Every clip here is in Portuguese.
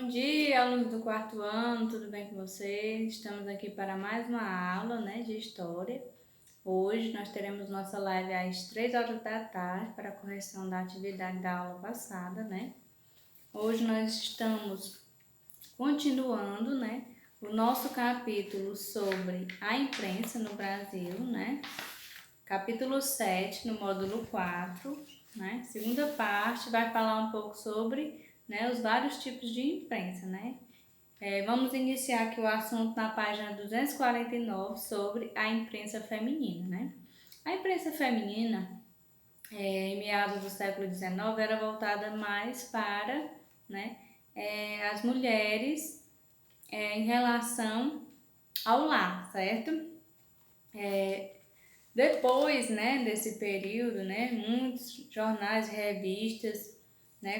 Bom dia, alunos do quarto ano, tudo bem com vocês? Estamos aqui para mais uma aula, de história. Hoje nós teremos nossa live às 3 horas da tarde para a correção da atividade da aula passada, Hoje nós estamos continuando, o nosso capítulo sobre a imprensa no Brasil, Capítulo 7, no módulo 4, Segunda parte vai falar um pouco sobre os vários tipos de imprensa, vamos iniciar aqui o assunto na página 249 sobre a imprensa feminina, A imprensa feminina, em meados do século XIX, era voltada mais para as mulheres em relação ao lar, certo? Depois, desse período, muitos jornais e revistas,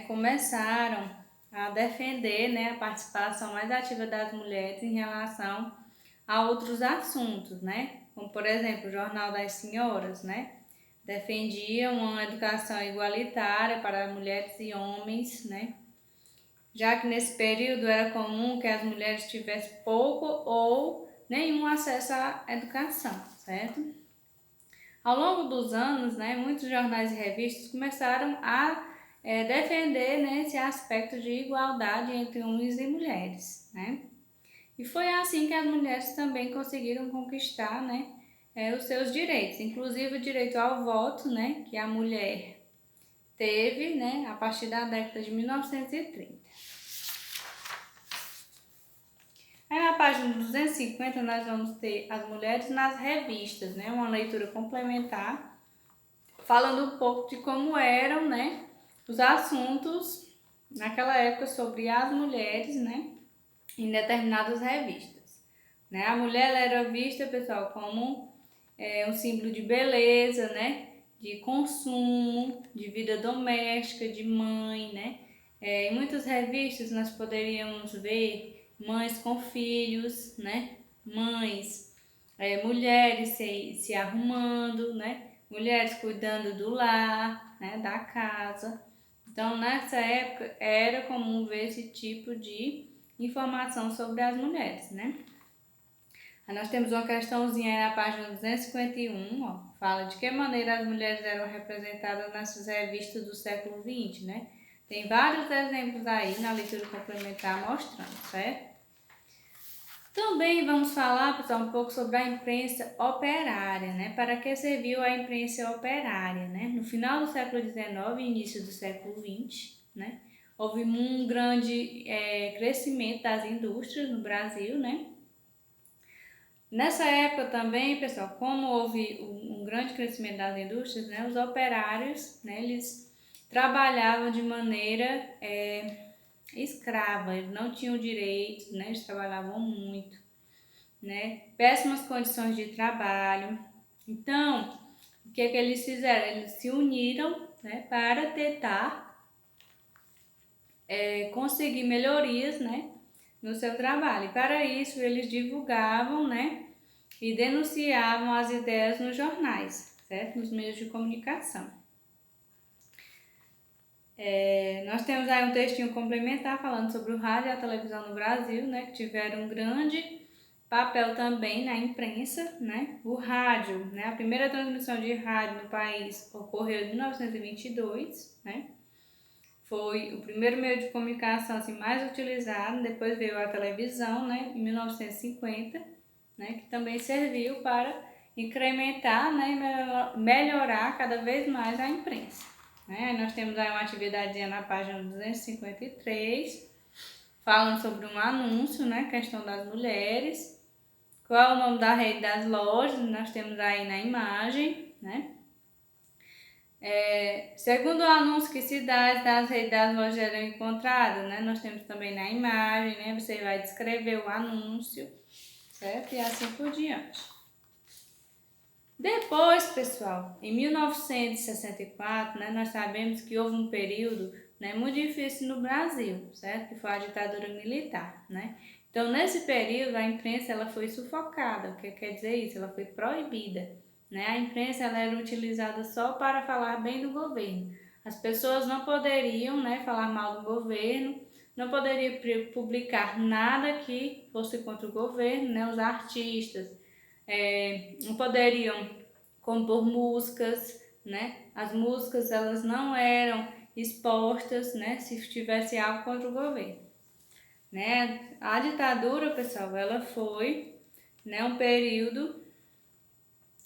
começaram a defender, a participação mais ativa das mulheres em relação a outros assuntos, como por exemplo o Jornal das Senhoras, defendia uma educação igualitária para mulheres e homens, já que nesse período era comum que as mulheres tivessem pouco ou nenhum acesso à educação, certo? Ao longo dos anos, muitos jornais e revistas começaram a defender esse aspecto de igualdade entre homens e mulheres, E foi assim que as mulheres também conseguiram conquistar, os seus direitos, inclusive o direito ao voto, que a mulher teve, a partir da década de 1930. Aí na página 250 nós vamos ter as mulheres nas revistas, uma leitura complementar, falando um pouco de como eram, os assuntos naquela época sobre as mulheres, em determinadas revistas. A mulher era vista, pessoal, como um símbolo de beleza, de consumo, de vida doméstica, de mãe, em muitas revistas nós poderíamos ver mães com filhos, mães, mulheres se arrumando, mulheres cuidando do lar, da casa. Então, nessa época, era comum ver esse tipo de informação sobre as mulheres, Aí nós temos uma questãozinha aí na página 251, fala de que maneira as mulheres eram representadas nessas revistas do século XX, Tem vários exemplos aí na leitura complementar mostrando, certo? Também vamos falar, pessoal, um pouco sobre a imprensa operária, Para que serviu a imprensa operária, No final do século XIX e início do século XX, Houve um grande crescimento das indústrias no Brasil, Nessa época também, pessoal, como houve um grande crescimento das indústrias, os operários, eles trabalhavam de maneira escrava, eles não tinham direitos, eles trabalhavam muito, péssimas condições de trabalho. Então, o que eles fizeram? Eles se uniram, para tentar conseguir melhorias, no seu trabalho. E para isso, eles divulgavam, e denunciavam as ideias nos jornais, certo? Nos meios de comunicação. Nós temos aí um textinho complementar falando sobre o rádio e a televisão no Brasil, que tiveram um grande papel também na imprensa, O rádio, a primeira transmissão de rádio no país ocorreu em 1922, Foi o primeiro meio de comunicação assim, mais utilizado, depois veio a televisão, em 1950, que também serviu para incrementar, e melhorar cada vez mais a imprensa. Nós temos aí uma atividade na página 253, falando sobre um anúncio, questão das mulheres. Qual é o nome da rede das lojas? Nós temos aí na imagem, Segundo o anúncio que cidades das redes das lojas eram encontradas, nós temos também na imagem, Você vai descrever o anúncio, certo? E assim por diante. Depois, pessoal, em 1964, nós sabemos que houve um período muito difícil no Brasil, certo? Que foi a ditadura militar, Então, nesse período, a imprensa ela foi sufocada. O que quer dizer isso? Ela foi proibida, A imprensa ela era utilizada só para falar bem do governo. As pessoas não poderiam, falar mal do governo, não poderia publicar nada que fosse contra o governo, né? Os artistas não poderiam compor músicas, né? As músicas elas não eram expostas, né? Se tivesse algo contra o governo, né? A ditadura, pessoal, ela foi, né, um período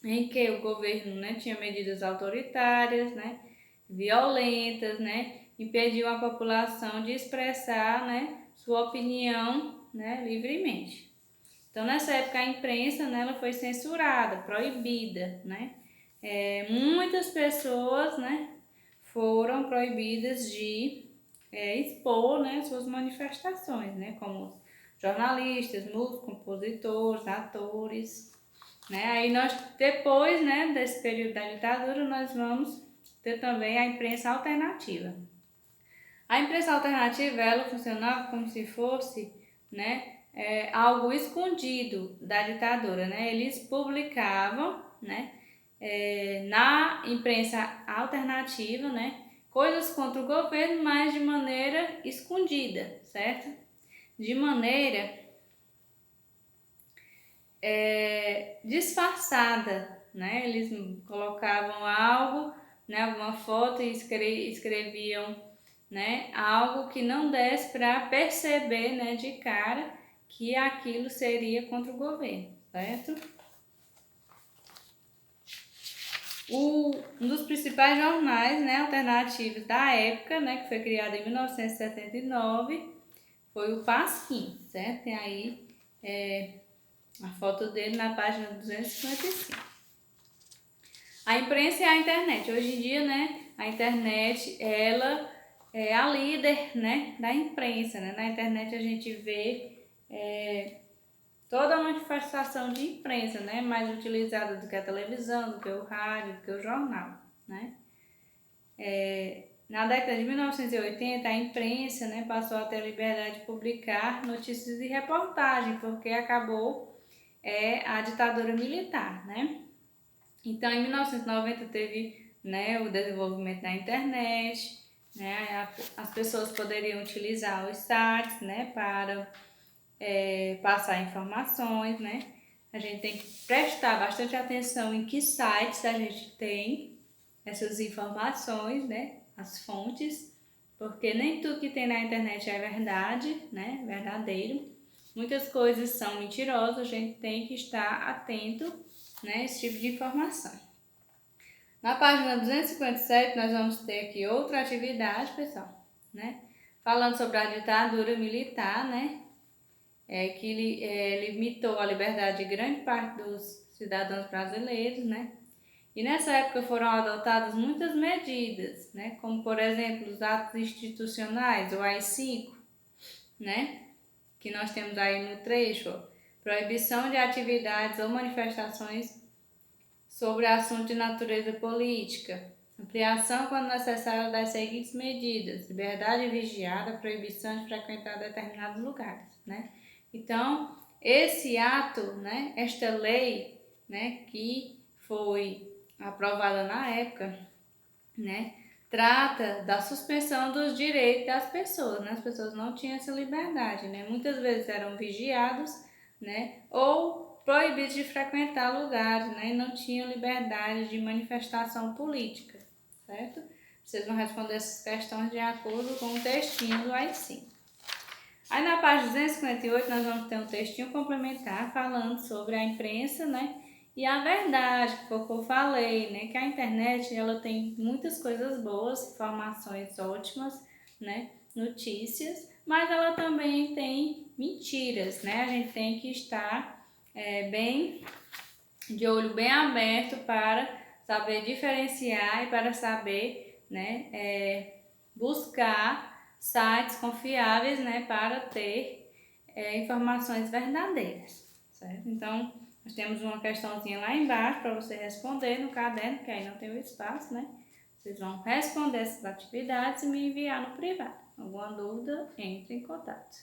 em que o governo, né, tinha medidas autoritárias, né, violentas, né, impediu a população de expressar, né, sua opinião, né, livremente. Então, nessa época, a imprensa, né, ela foi censurada, proibida, né. Muitas pessoas, né, foram proibidas de expor, né, suas manifestações, né, como jornalistas, músicos, compositores, atores, né. Aí nós, depois, né, desse período da ditadura, nós vamos ter também a imprensa alternativa. A imprensa alternativa, ela funcionava como se fosse, né, algo escondido da ditadura, né. Eles publicavam, né, na imprensa alternativa, né, coisas contra o governo, mas de maneira escondida, certo? De maneira disfarçada, né? Eles colocavam algo, né, alguma foto e escreviam, né, algo que não desse para perceber, né, de cara que aquilo seria contra o governo, certo? Um dos principais jornais, né, alternativos da época, né, que foi criado em 1979, foi o Pasquim, certo? Tem aí a foto dele na página 255. A imprensa e a internet. Hoje em dia, né, a internet, ela é a líder, né, da imprensa, né? Na internet a gente vê toda a manifestação de imprensa, né, mais utilizada do que a televisão, do que o rádio, do que o jornal, né? Na década de 1980, a imprensa, né, passou a ter a liberdade de publicar notícias e reportagens, porque acabou a ditadura militar, né? Então, em 1990 teve, né, o desenvolvimento da internet, né, as pessoas poderiam utilizar os sites, né, para passar informações, né? A gente tem que prestar bastante atenção em que sites a gente tem essas informações, né, as fontes, porque nem tudo que tem na internet é verdade, né, verdadeiro. Muitas coisas são mentirosas, a gente tem que estar atento, né, a esse tipo de informação. Na página 257 nós vamos ter aqui outra atividade, pessoal, né, falando sobre a ditadura militar, né, que limitou a liberdade de grande parte dos cidadãos brasileiros, né. E nessa época foram adotadas muitas medidas, né, como por exemplo os atos institucionais, o AI-5, né, que nós temos aí no trecho, ó, proibição de atividades ou manifestações sobre assuntos de natureza política, ampliação quando necessário das seguintes medidas: liberdade vigiada, proibição de frequentar determinados lugares, né. Então, esse ato, né, esta lei, né, que foi aprovada na época, né, trata da suspensão dos direitos das pessoas, né? As pessoas não tinham essa liberdade, né? Muitas vezes eram vigiados, né, ou proibidos de frequentar lugares, né, e não tinham liberdade de manifestação política, certo? Vocês vão responder essas questões de acordo com o textinho do AI-5. Aí na página 258 nós vamos ter um textinho complementar falando sobre a imprensa, né, e a verdade, que foi o que eu falei, né, que a internet ela tem muitas coisas boas, informações ótimas, né, notícias, mas ela também tem mentiras, né, a gente tem que estar bem de olho bem aberto para saber diferenciar e para saber, né, buscar sites confiáveis, né, para ter informações verdadeiras, certo? Então, nós temos uma questãozinha lá embaixo para você responder no caderno, que aí não tem o espaço, né? Vocês vão responder essas atividades e me enviar no privado. Alguma dúvida, entre em contato.